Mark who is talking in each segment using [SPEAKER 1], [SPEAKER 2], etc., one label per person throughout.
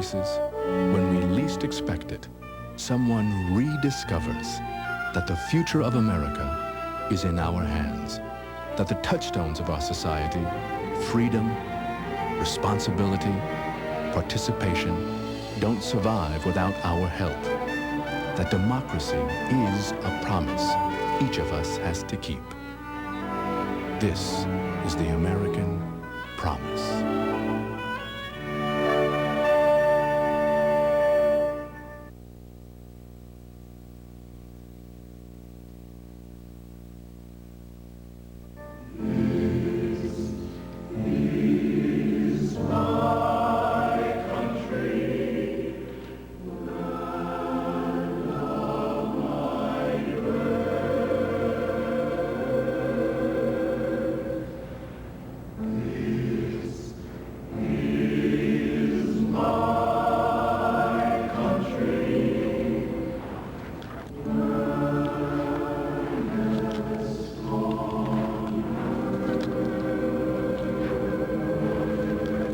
[SPEAKER 1] places, when we least expect it, someone rediscovers that the future of America is in our hands, that the touchstones of our society, freedom, responsibility, participation, don't survive without our help, that democracy is a promise each of us has to keep. This is the American promise.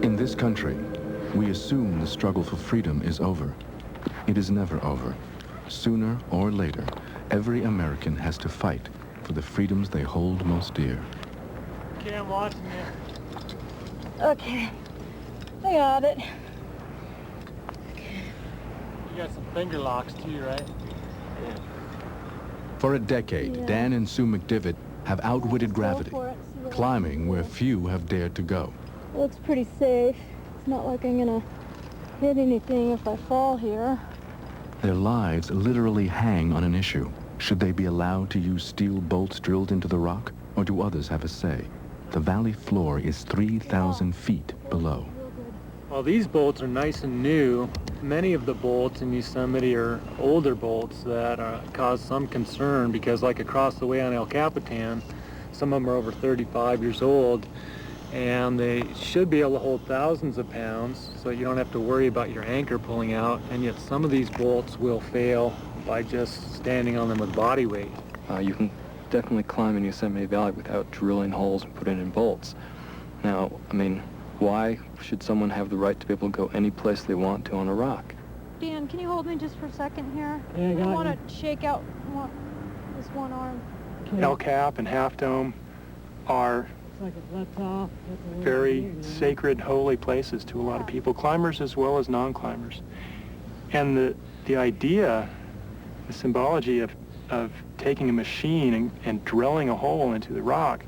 [SPEAKER 1] In this country, we assume the struggle for freedom is over. It is never over. Sooner or later, every American has to fight for the freedoms they hold most dear.
[SPEAKER 2] Okay, I'm watching you.
[SPEAKER 3] Okay, I got it.
[SPEAKER 2] You got some finger locks too, right? Yeah.
[SPEAKER 1] For a decade, Dan and Sue McDivitt have outwitted gravity, climbing where few have dared to go.
[SPEAKER 3] It looks pretty safe. It's not like I'm gonna hit anything if I fall here.
[SPEAKER 1] Their lives literally hang on an issue. Should they be allowed to use steel bolts drilled into the rock, or do others have a say? The valley floor is 3,000 feet below.
[SPEAKER 2] Well, these bolts are nice and new. Many of the bolts in Yosemite are older bolts that cause some concern because, like across the way on El Capitan, some of them are over 35 years old, and they should be able to hold thousands of pounds, so you don't have to worry about your anchor pulling out, and yet some of these bolts will fail by just standing on them with body weight.
[SPEAKER 4] You can definitely climb in Yosemite Valley without drilling holes and putting in bolts. Now, I mean, why should someone have the right to be able to go any place they want to on a rock?
[SPEAKER 3] Dan, can you hold me just for a second here?
[SPEAKER 2] Yeah, I got
[SPEAKER 3] want to shake out this one arm.
[SPEAKER 5] El Cap and Half Dome are very sacred, holy places to a lot of people, climbers as well as non-climbers. And the idea, the symbology of taking a machine and drilling a hole into the rock,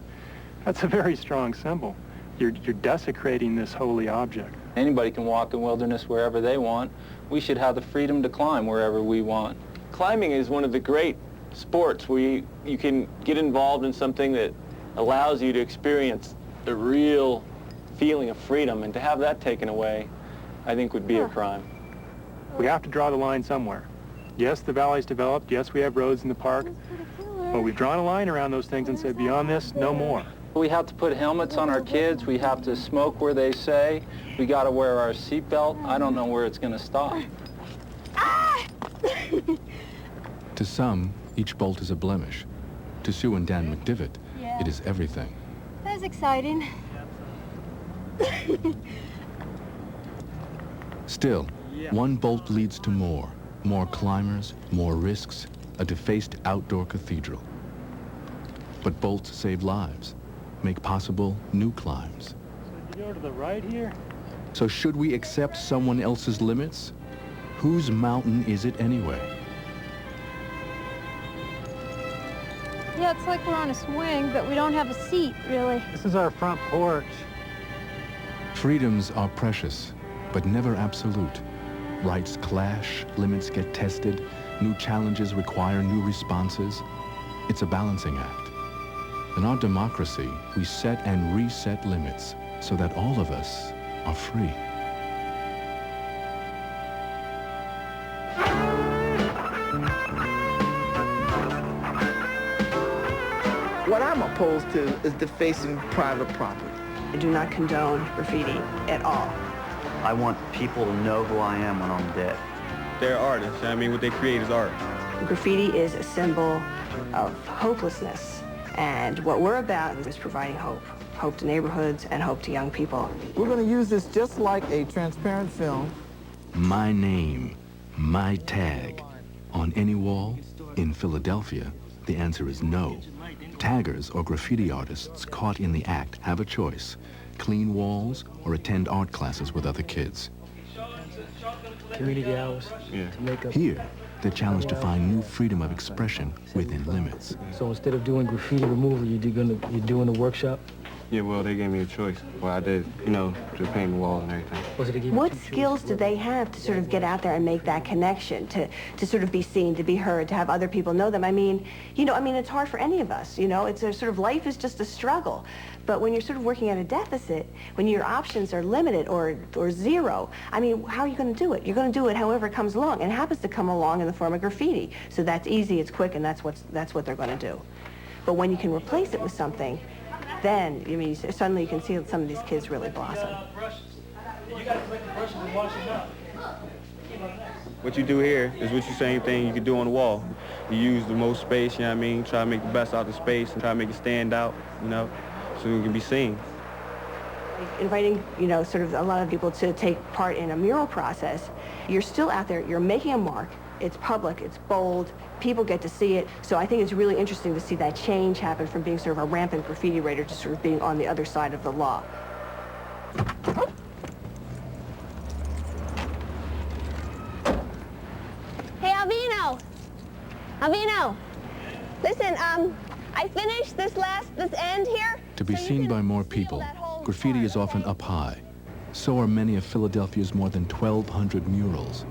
[SPEAKER 5] that's a very strong symbol. You're desecrating this holy object.
[SPEAKER 6] Anybody can walk in wilderness wherever they want. We should have the freedom to climb wherever we want. Climbing is one of the great sports where you can get involved in something that allows you to experience the real feeling of freedom, and to have that taken away, I think would be a crime.
[SPEAKER 5] We have to draw the line somewhere. Yes, the valley's developed. Yes, we have roads in the park. But we've drawn a line around those things and said, beyond this, no more.
[SPEAKER 6] We have to put helmets on our kids. We have to smoke where they say. We got to wear our seatbelt. I don't know where it's going to stop.
[SPEAKER 1] To some, each bolt is a blemish. To Sue and Dan McDivitt, it is everything.
[SPEAKER 3] That was exciting.
[SPEAKER 1] Still, one bolt leads to more climbers, more risks, a defaced outdoor cathedral. But bolts save lives, make possible new climbs.
[SPEAKER 2] So you go to the right here?
[SPEAKER 1] So should we accept someone else's limits? Whose mountain is it anyway?
[SPEAKER 3] Yeah, it's like we're on a swing, but we don't have a seat, really.
[SPEAKER 2] This is our front porch.
[SPEAKER 1] Freedoms are precious, but never absolute. Rights clash, limits get tested, new challenges require new responses. It's a balancing act. In our democracy, we set and reset limits so that all of us are free.
[SPEAKER 7] What I'm opposed to is defacing private property.
[SPEAKER 8] I do not condone graffiti at all.
[SPEAKER 9] I want people to know who I am when I'm dead.
[SPEAKER 10] They're artists. I mean, what they create is art.
[SPEAKER 8] Graffiti is a symbol of hopelessness, and what we're about is providing hope. Hope to neighborhoods and hope to young people.
[SPEAKER 7] We're going to use this just like a transparent film
[SPEAKER 1] my name, my tag on any wall? In Philadelphia, the answer is no. Taggers or graffiti artists caught in the act have a choice: clean walls or attend art classes with other kids.
[SPEAKER 2] Community hours.
[SPEAKER 10] Yeah.
[SPEAKER 2] To make up.
[SPEAKER 1] Here, they're challenged to find new freedom of expression within limits.
[SPEAKER 2] So instead of doing graffiti removal, you're doing a workshop?
[SPEAKER 10] Yeah, well, they gave me a choice. Well, I did, you know, to paint the walls and everything.
[SPEAKER 8] What skills do they have to sort of get out there and make that connection, to sort of be seen, to be heard, to have other people know them? I mean, it's hard for any of us, It's a sort of, life is just a struggle. But when you're sort of working at a deficit, when your options are limited or zero, I mean, how are you going to do it? You're going to do it however it comes along, and it happens to come along in the form of graffiti. So that's easy, it's quick, and that's what they're going to do. But when you can replace it with something, then, suddenly you can see some of these kids really blossom.
[SPEAKER 10] What you do here is what you same thing you can do on the wall. You use the most space, you know what I mean? Try to make the best out of the space and try to make it stand out, so it can be seen.
[SPEAKER 8] Inviting, sort of a lot of people to take part in a mural process, you're still out there, you're making a mark. It's public, it's bold, people get to see it. So I think it's really interesting to see that change happen from being sort of a rampant graffiti writer to sort of being on the other side of the law.
[SPEAKER 3] Hey, Alvino, listen, I finished this end here.
[SPEAKER 1] To be seen by more people, graffiti is often up high. So are many of Philadelphia's more than 1,200 murals.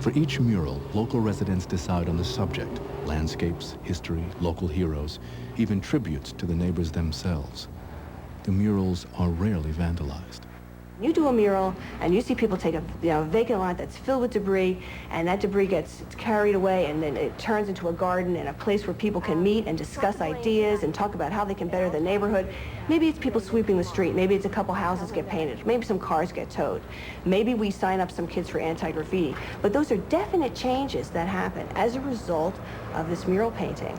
[SPEAKER 1] For each mural, local residents decide on the subject: landscapes, history, local heroes, even tributes to the neighbors themselves. The murals are rarely vandalized.
[SPEAKER 8] You do a mural, and you see people take a vacant lot that's filled with debris, and that debris gets carried away, and then it turns into a garden and a place where people can meet and discuss ideas and talk about how they can better the neighborhood. Maybe it's people sweeping the street. Maybe it's a couple houses get painted. Maybe some cars get towed. Maybe we sign up some kids for anti-graffiti. But those are definite changes that happen as a result of this mural painting.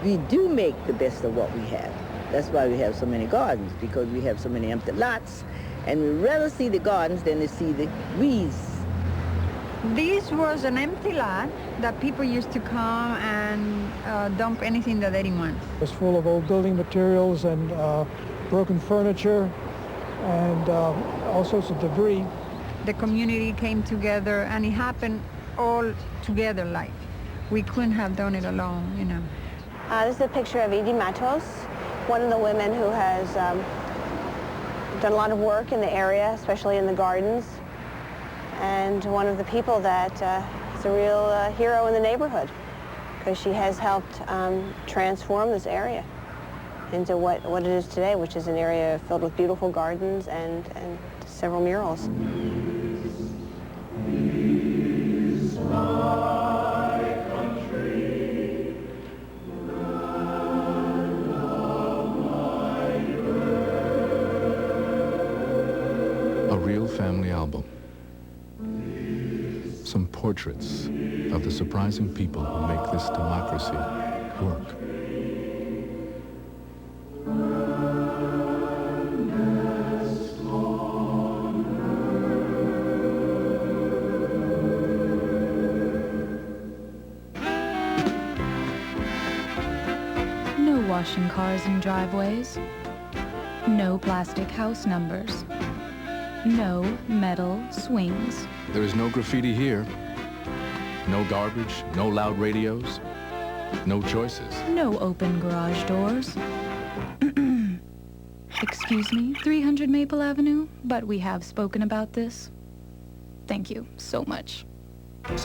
[SPEAKER 11] We do make the best of what we have. That's why we have so many gardens, because we have so many empty lots. And we rather see the gardens than to see the weeds.
[SPEAKER 12] This was an empty lot that people used to come and dump anything that they didn't want.
[SPEAKER 13] It was full of old building materials and broken furniture and all sorts of debris.
[SPEAKER 12] The community came together, and it happened all together. Like, we couldn't have done it alone,
[SPEAKER 3] This is a picture of Edie Matos, one of the women who has done a lot of work in the area, especially in the gardens, and one of the people that is a real hero in the neighborhood, because she has helped transform this area into what it is today, which is an area filled with beautiful gardens and several murals.
[SPEAKER 1] A real family album. Some portraits of the surprising people who make this democracy work.
[SPEAKER 14] No washing cars in driveways. No plastic house numbers. No metal swings.
[SPEAKER 1] There is no graffiti here. No garbage, no loud radios, no choices.
[SPEAKER 14] No open garage doors. Excuse me, 300 Maple Avenue, but we have spoken about this. Thank you so much.